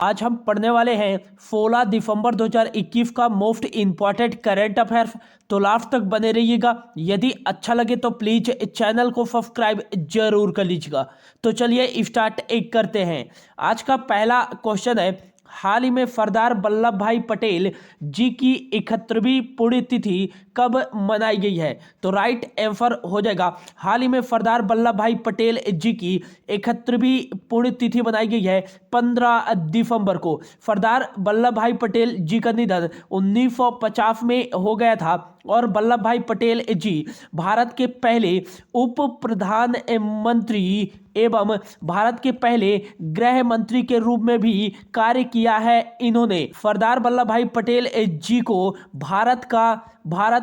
आज हम पढ़ने वाले हैं 16 दिसंबर 2021 का मोस्ट इम्पॉर्टेंट करंट अफेयर्स। तो लास्ट तक बने रहिएगा। यदि अच्छा लगे तो प्लीज चैनल को सब्सक्राइब जरूर कर लीजिएगा। तो चलिए स्टार्ट एक करते हैं। आज का पहला क्वेश्चन है, हाल ही में सरदार वल्लभ भाई पटेल जी की 71वीं पुण्यतिथि कब मनाई गई है? तो राइट आंसर हो जाएगा, हाल ही में सरदार वल्लभ भाई पटेल जी की 71वीं पुण्यतिथि मनाई गई है 15 दिसंबर को। सरदार वल्लभ भाई पटेल जी का निधन 1950 में हो गया था और वल्लभ भाई पटेल जी भारत के पहले उप प्रधानमंत्री एवं भारत के पहले गृह मंत्री के रूप में भी कार्य किया है। इन्होंने सरदार वल्लभ भाई पटेल जी को भारत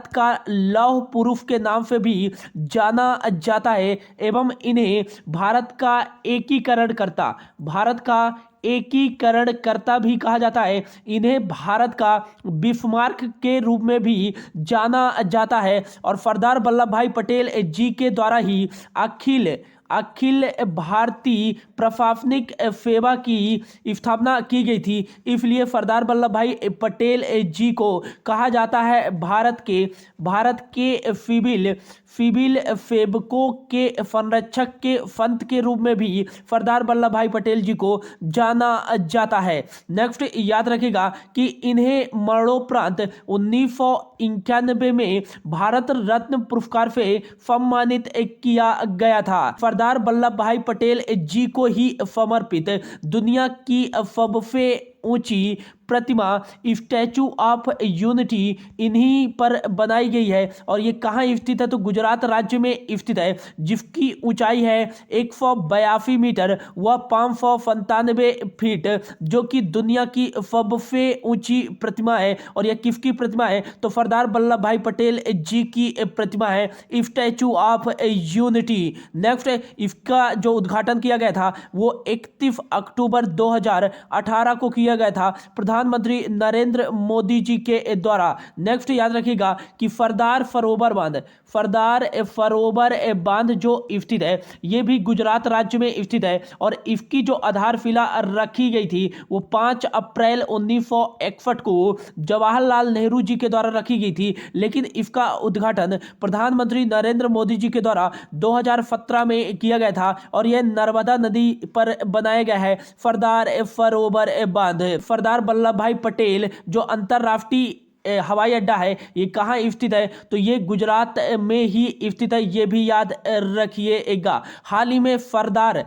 का लौह पुरुष के नाम से भी जाना जाता है एवं इन्हें भारत का एकीकरणकर्ता भी कहा जाता है। इन्हें भारत का बिस्मार्क के रूप में भी जाना जाता है और सरदार वल्लभ भाई पटेल जी के द्वारा ही अखिल भारतीय प्रशासनिक सेवा की स्थापना की गई थी। इसलिए सरदार वल्लभ भाई पटेल जी को कहा जाता है भारत के सिविल सेवकों के संरक्षक के संत के रूप में भी सरदार वल्लभ भाई पटेल जी को जाना जाता है। नेक्स्ट याद रखिएगा कि इन्हें मरणोपरांत 1991 में भारत रत्न पुरस्कार से सम्मानित किया गया था। सरदार वल्लभ भाई पटेल जी को ही समर्पित दुनिया की सबसे ऊंची प्रतिमा स्टैचू ऑफ यूनिटी इन्हीं पर बनाई गई है और ये कहाँ स्थित है? तो गुजरात राज्य में स्थित है, जिसकी ऊंचाई है 182 मीटर व 597 फीट, जो कि दुनिया की सबसे ऊंची प्रतिमा है। और यह किसकी प्रतिमा है? तो सरदार वल्लभ भाई पटेल जी की प्रतिमा है, स्टैचू ऑफ यूनिटी। नेक्स्ट, इसका जो उद्घाटन किया गया था वो 31 अक्टूबर 2018 को किया गया था प्रधानमंत्री नरेंद्र मोदी जी के द्वारा। नेक्स्ट याद रखिएगा कि सरदार सरोवर बांध जो स्थित है ये भी गुजरात राज्य में स्थित है और इसकी जो आधारशिला रखी गई थी वो 5 अप्रैल 1961 को जवाहरलाल नेहरू जी के द्वारा रखी गई थी, लेकिन इसका उद्घाटन प्रधानमंत्री नरेंद्र मोदी जी के द्वारा 2017 में किया गया था और यह नर्मदा नदी पर बनाया गया है सरदार सरोवर बांध। सरदार वल्लभ भाई पटेल जो अंतरराष्ट्रीय हवाई अड्डा है ये कहाँ स्थित है? तो ये गुजरात में ही स्थित है, ये भी याद रखिएगा। हाल ही में सरदार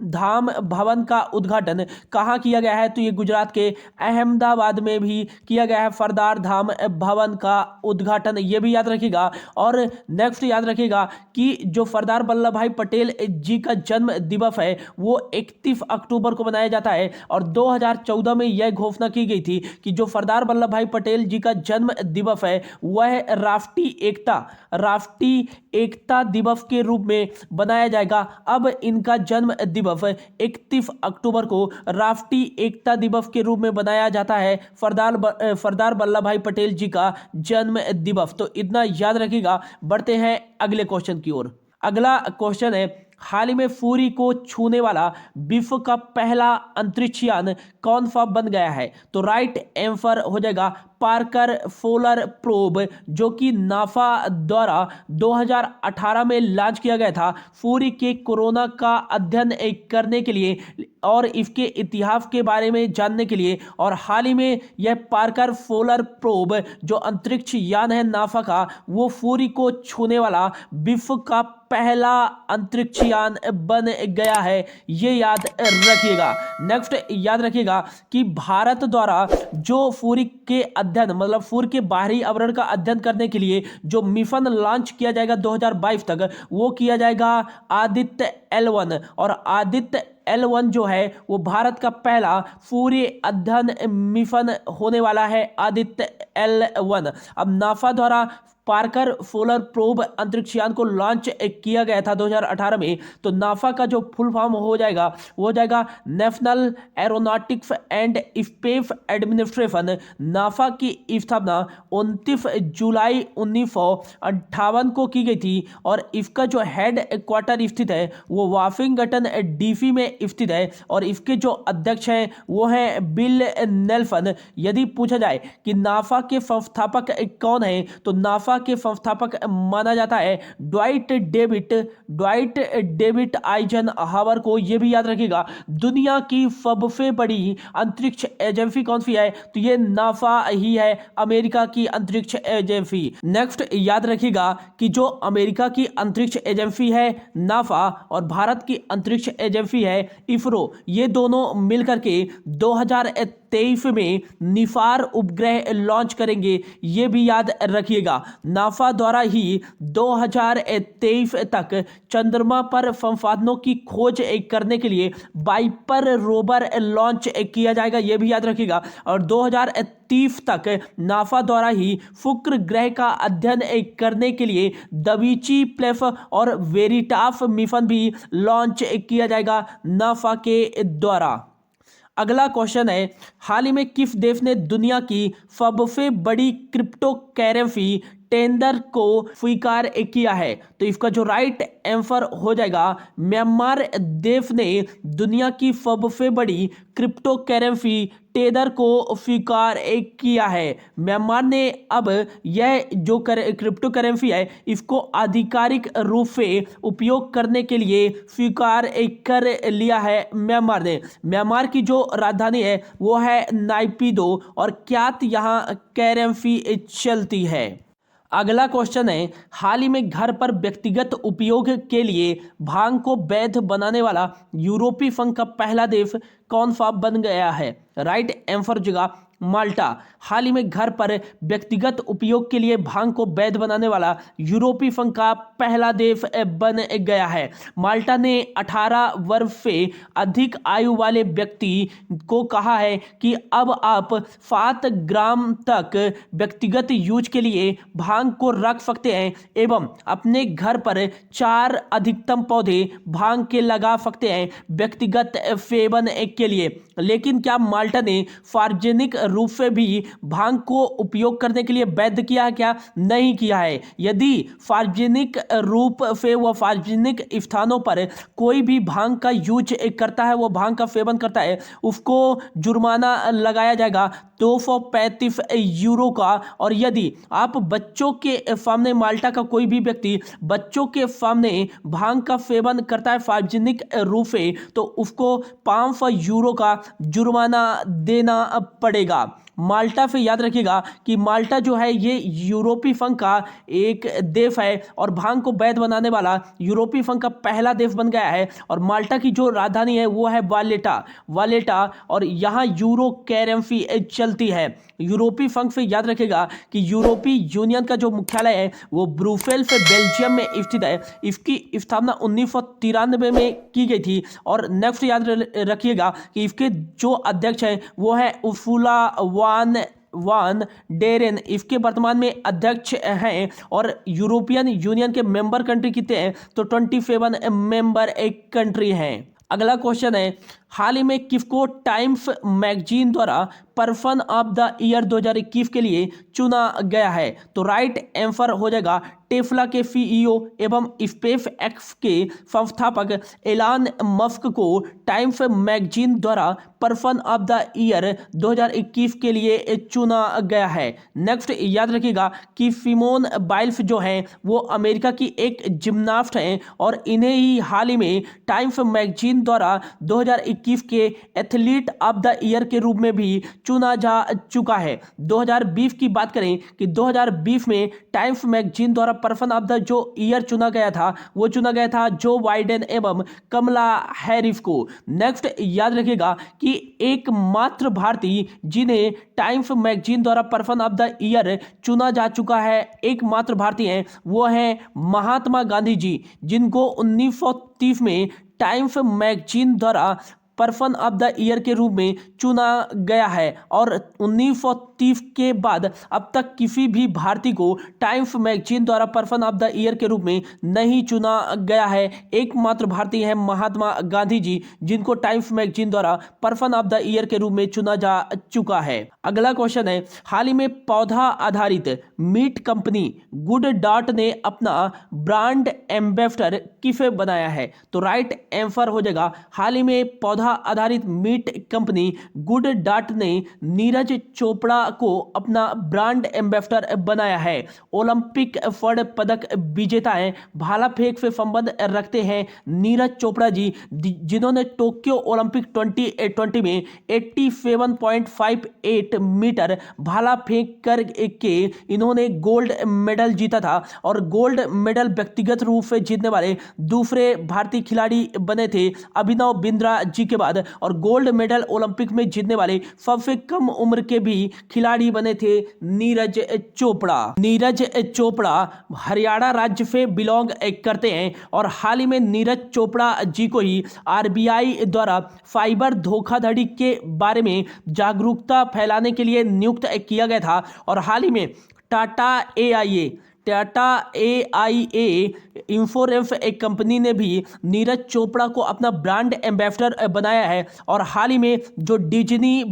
धाम भवन का उद्घाटन कहाँ किया गया है? तो ये गुजरात के अहमदाबाद में भी किया गया है सरदार धाम भवन का उद्घाटन, ये भी याद रखिएगा। और नेक्स्ट याद रखिएगा कि जो सरदार वल्लभ भाई पटेल जी का जन्म दिवस है वो 31 अक्टूबर को मनाया जाता है और 2014 में यह घोषणा की गई थी कि जो सरदार वल्लभ भाई पटेल जी का जन्म दिवस है वह राष्ट्रीय एकता दिवस के रूप में बनाया जाएगा। अब इनका जन्म 31 अक्टूबर को राष्ट्रीय एकता दिवस के रूप में बनाया जाता है, सरदार वल्लभ भाई पटेल जी का जन्म दिवस। तो इतना याद रखिएगा। बढ़ते हैं अगले क्वेश्चन की ओर। अगला क्वेश्चन है, हाल ही में सूर्य को छूने वाला विश्व का पहला अंतरिक्ष यान कौन सा बन गया है? तो राइट आंसर हो जाएगा पार्कर सोलर प्रोब, जो कि नासा द्वारा 2018 में लॉन्च किया गया था सूर्य के कोरोना का अध्ययन करने के लिए और इसके इतिहास के बारे में जानने के लिए। और हाल ही में यह पार्कर सोलर प्रोब जो अंतरिक्ष यान है नासा का, वो सूर्य को छूने वाला विश्व का पहला अंतरिक्ष यान बन गया है, ये याद रखिएगा। नेक्स्ट याद रखिएगा कि भारत द्वारा जो सूर्य के अध्ययन मतलब सूर्य के बाहरी आवरण का अध्ययन करने के लिए जो मिशन लॉन्च किया जाएगा 2022 तक, वो किया जाएगा आदित्य L1। और आदित्य L1 जो है वो भारत का पहला सूर्य अध्ययन मिशन होने वाला है, आदित्य L1। अब नासा द्वारा पार्कर पोलर प्रोब अंतरिक्ष यान को लॉन्च किया गया था 2018 में। तो नाफा का जो फुल फॉर्म हो जाएगा वो हो जाएगा national aeronautics and space administration. नाफा की स्थापना 29 जुलाई 1958 को की गई थी और इसका जो हेड क्वार्टर स्थित है वो वाशिंगटन डीसी में स्थित है और इसके जो अध्यक्ष हैं वो हैं बिल नेल्सन। यदि पूछा जाए कि नाफा के संस्थापक कौन है तो नाफा के संस्थापक माना जाता है ड्वाइट डेविड आइजनहावर को। यह भी याद रखिएगा दुनिया की सबसे बड़ी अंतरिक्ष एजेंसी कौन सी है तो ये नाफा ही है, अमेरिका की अंतरिक्ष एजेंसी। नेक्स्ट याद रखिएगा कि जो अमेरिका की अंतरिक्ष एजेंसी है नाफा और भारत की अंतरिक्ष एजेंसी है इसरो, ये दोनों मिलकर के 2023 में निफार उपग्रह लॉन्च करेंगे। ये भी याद रखिएगा नाफा द्वारा ही 2023 तक चंद्रमा पर संसाधनों की खोज करने के लिए वाइपर रोवर लॉन्च किया जाएगा। ये भी याद रखिएगा और 2030 तक नाफा द्वारा ही शुक्र ग्रह का अध्ययन करने के लिए दवीची प्लेफ और वेरिटास मिशन भी लॉन्च किया जाएगा नाफा के द्वारा। अगला क्वेश्चन है हाल ही में किस देश ने दुनिया की सबसे बड़ी क्रिप्टो करेंसी टेंडर को स्वीकार किया है तो इसका जो राइट आंसर हो जाएगा म्यांमार देश ने दुनिया की सबसे बड़ी क्रिप्टो करेंसी टेंडर को स्वीकार किया है। म्यांमार ने अब यह जो क्रिप्टो करेंसी है इसको आधिकारिक रूप से उपयोग करने के लिए स्वीकार कर लिया है म्यांमार ने। म्यांमार की जो राजधानी है वो है नाइपिदो और क्या यहाँ करेंसी चलती है। अगला क्वेश्चन है हाल ही में घर पर व्यक्तिगत उपयोग के लिए भांग को वैध बनाने वाला यूरोपीय संघ का पहला देश कौन सा बन गया है। राइट आंसर जगह माल्टा। हाल ही में घर पर व्यक्तिगत उपयोग के लिए भांग को वैध बनाने वाला यूरोपीय संघ का पहला देश बन गया है। माल्टा ने 18 वर्ष से अधिक आयु वाले व्यक्ति को कहा है कि अब आप 7 ग्राम तक व्यक्तिगत यूज के लिए भांग को रख सकते हैं एवं अपने घर पर 4 अधिकतम पौधे भांग के लगा सकते हैं व्यक्तिगत सेवन के लिए। लेकिन क्या माल्टा ने सार्वजनिक रूप से भी भांग को उपयोग करने के लिए वैध किया है क्या? नहीं किया है। यदि सार्वजनिक रूप से व सार्वजनिक स्थानों पर कोई भी भांग का यूज करता है, वो भांग का सेवन करता है, उसको जुर्माना लगाया जाएगा 235 यूरो का। और यदि आप बच्चों के सामने, माल्टा का कोई भी व्यक्ति बच्चों के सामने भांग का सेवन करता है सार्वजनिक रूप से, तो उसको 500 यूरो का जुर्माना देना पड़ेगा। माल्टा से याद रखिएगा कि माल्टा जो है ये यूरोपीय संघ का एक देश है और भांग को वैध बनाने वाला यूरोपीय संघ का पहला देश बन गया है। और माल्टा की जो राजधानी है वो है वालेटा और यहाँ यूरो करेंसी चलती है। यूरोपीय संघ से याद रखिएगा कि यूरोपीय यूनियन का जो मुख्यालय है वो ब्रुसेल्स बेल्जियम में स्थित है। इसकी स्थापना 1993 में की गई थी। और नेक्स्ट याद रखिएगा कि इसके जो अध्यक्ष हैं वो है उर्सुला वान डेरेन, इसके वर्तमान में अध्यक्ष हैं। और यूरोपियन यूनियन के मेंबर कंट्री कितने हैं? तो 27 मेंबर एक कंट्री हैं। अगला क्वेश्चन है हाल ही में किसको टाइम्स मैगजीन द्वारा पर्सन ऑफ द ईयर 2021 के लिए चुना गया है? तो राइट आंसर हो जाएगा टेस्ला के सीईओ एवं स्पेस एक्स के संस्थापक एलन मस्क को टाइम्स मैगजीन द्वारा पर्सन ऑफ द ईयर 2021 के लिए चुना गया है। नेक्स्ट याद रखिएगा कि सिमोन बाइल्स जो हैं वो अमेरिका की एक जिम्नास्ट हैं और इन्हें ही हाल ही में टाइम्स मैगजीन द्वारा 2021 के एथलीट ऑफ द ईयर के रूप में भी चुना जा चुका है। 2020 की बात करें कि 2020 में टाइम्स मैगजीन द्वारा पर्सन ऑफ द जो ईयर चुना गया था वो चुना गया था जो बाइडेन एवं कमला हैरिस को। नेक्स्ट याद रखिएगा कि एकमात्र भारतीय जिन्हें टाइम्स मैगजीन द्वारा पर्सन ऑफ द ईयर चुना जा चुका है, एकमात्र भारतीय हैं वो हैं महात्मा गांधी जी, जिनको 1930 में टाइम्स मैगजीन द्वारा पर्सन ऑफ द ईयर के रूप में चुना गया है। और 1930 स्टीव के बाद अब तक किसी भी भारतीय को टाइम्स मैगजीन द्वारा पर्सन ऑफ द ईयर के रूप में नहीं चुना गया है। एकमात्र भारतीय है महात्मा गांधी जी, जिनको टाइम्स मैगजीन द्वारा पर्सन ऑफ द ईयर के रूप में चुना जा चुका है। अगला क्वेश्चन है, हाल ही में पौधा आधारित मीट कंपनी गुड डॉट ने अपना ब्रांड एम्बेसडर किसे बनाया है? तो राइट आंसर हो जाएगा, हाल ही में पौधा आधारित मीट कंपनी गुड डॉट ने नीरज चोपड़ा को अपना ब्रांड एम्बेसडर बनाया है। ओलंपिक स्वर्ण पदक विजेता हैं, भाला फेंक से संबंध रखते हैं नीरज चोपड़ा जी, जिन्होंने टोक्यो ओलंपिक 2020 में 87.58 मीटर भाला फेंक कर के इन्होंने गोल्ड मेडल जीता था और गोल्ड मेडल व्यक्तिगत रूप से जीतने वाले दूसरे भारतीय खिलाड़ी बने थे अभिनव बिंद्रा जी के बाद, और गोल्ड मेडल ओलंपिक में जीतने वाले सबसे कम उम्र के भी खिलाड़ी बने थे नीरज चोपड़ा। नीरज चोपड़ा हरियाणा राज्य से बिलोंग करते हैं और हाल ही में नीरज चोपड़ा जी को ही आरबीआई द्वारा साइबर धोखाधड़ी के बारे में जागरूकता फैलाने के लिए नियुक्त किया गया था। और हाल ही में टाटा एआईए इंश्योरेंस एक कंपनी ने भी नीरज चोपड़ा को अपना ब्रांड एम्बेसडर बनाया है। और हाल ही में जो डिज्नी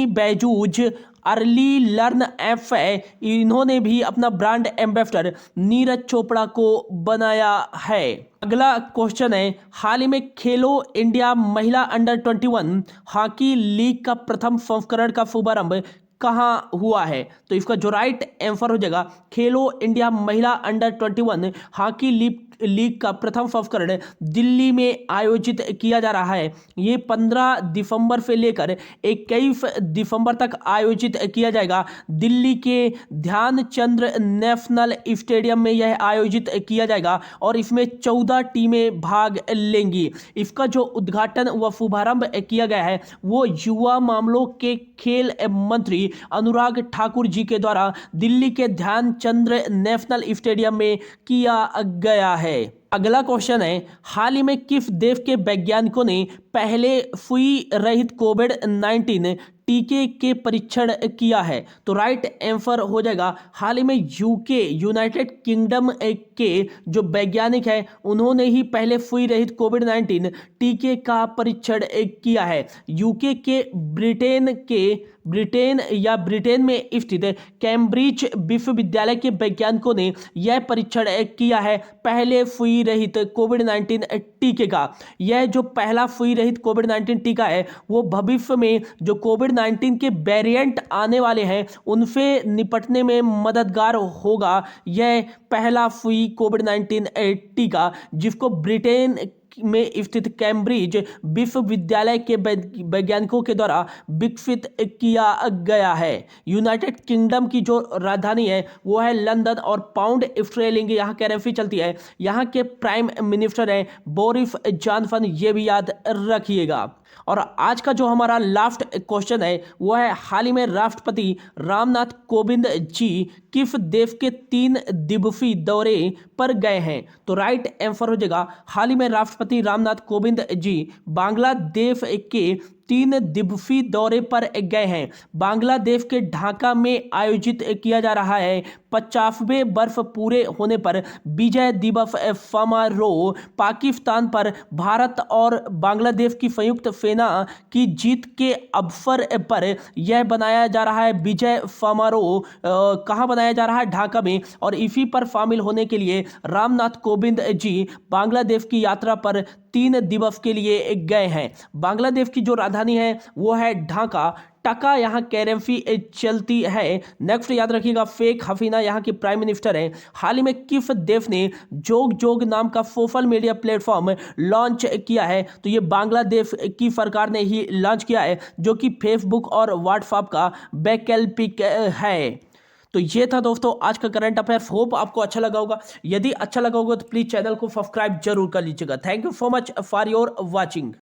बैजूज अर्ली लर्न ऐप है, इन्होंने भी अपना ब्रांड एम्बेसडर नीरज चोपड़ा को बनाया है। अगला क्वेश्चन है, हाल ही में खेलो इंडिया महिला अंडर 21 हॉकी लीग का प्रथम संस्करण का शुभारंभ कहाँ हुआ है? तो इसका जो राइट आंसर हो जाएगा, खेलो इंडिया महिला अंडर 21 हॉकी लीग का प्रथम संस्करण दिल्ली में आयोजित किया जा रहा है। ये 15 दिसंबर से लेकर 21 दिसंबर तक आयोजित किया जाएगा। दिल्ली के ध्यानचंद नेशनल स्टेडियम में यह आयोजित किया जाएगा और इसमें 14 टीमें भाग लेंगी। इसका जो उद्घाटन व शुभारंभ किया गया है वो युवा मामलों के खेल मंत्री अनुराग ठाकुर जी के द्वारा दिल्ली के ध्यानचंद नेशनल स्टेडियम में किया गया है। अगला क्वेश्चन है, हाल ही में किस देश के वैज्ञानिकों ने पहले सुई रहित कोविड-19 टीके के परीक्षण किया है? तो राइट आंसर हो जाएगा, हाल ही में यूनाइटेड किंगडम के जो वैज्ञानिक हैं उन्होंने ही पहले सुई रहित कोविड-19 टीके का परीक्षण किया है। यूके के ब्रिटेन में स्थित कैम्ब्रिज विश्वविद्यालय के वैज्ञानिकों ने यह परीक्षण किया है पहले सुई रहित कोविड-19 टीके का। यह जो पहला सुई रहित कोविड-19 टीका है वो भविष्य में जो कोविड-19 के वेरिएंट आने वाले हैं उनसे निपटने में मददगार होगा। यह पहला सुई कोविड-19 टीका जिसको ब्रिटेन में स्थित कैम्ब्रिज विश्वविद्यालय के वैज्ञानिकों के द्वारा विकसित किया गया है। यूनाइटेड किंगडम की जो राजधानी है वो है लंदन और पाउंड स्टर्लिंग यहाँ करेंसी चलती है। यहाँ के प्राइम मिनिस्टर हैं बोरिस जॉनसन, ये भी याद रखिएगा। और आज का जो हमारा लास्ट क्वेश्चन है वो है, हाल ही में राष्ट्रपति रामनाथ कोविंद जी किस देश के 3 दिवसीय दौरे पर गए हैं? तो राइट आंसर हो जाएगा, हाल ही में राष्ट्रपति रामनाथ कोविंद जी बांग्लादेश के 3 दिवसीय दौरे पर गए हैं। बांग्लादेश के ढाका में आयोजित किया जा रहा है 50वें वर्ष पूरे होने पर विजय दिवस समारोह। पाकिस्तान पर भारत और बांग्लादेश की संयुक्त सेना की जीत के अवसर पर यह बनाया जा रहा है विजय समारोह। कहाँ बनाया जा रहा है? ढाका में। और इसी पर शामिल होने के लिए रामनाथ कोविंद जी बांग्लादेश की यात्रा पर 3 दिवस के लिए गए हैं। बांग्लादेश की जो राजधानी है वो है ढाका। टका यहाँ करेंसी चलती है। नेक्स्ट याद रखिएगा, शेख हसीना यहाँ की प्राइम मिनिस्टर है। हाल ही में किस देश ने जोग नाम का सोशल मीडिया प्लेटफॉर्म लॉन्च किया है? तो ये बांग्लादेश की सरकार ने ही लॉन्च किया है, जो कि फेसबुक और व्हाट्सएप का वैकल्पिक है। तो ये था दोस्तों आज का करंट अफेयर्स। होप आपको अच्छा लगा होगा। यदि अच्छा लगा होगा तो प्लीज चैनल को सब्सक्राइब जरूर कर लीजिएगा। Thank you so much for your watching.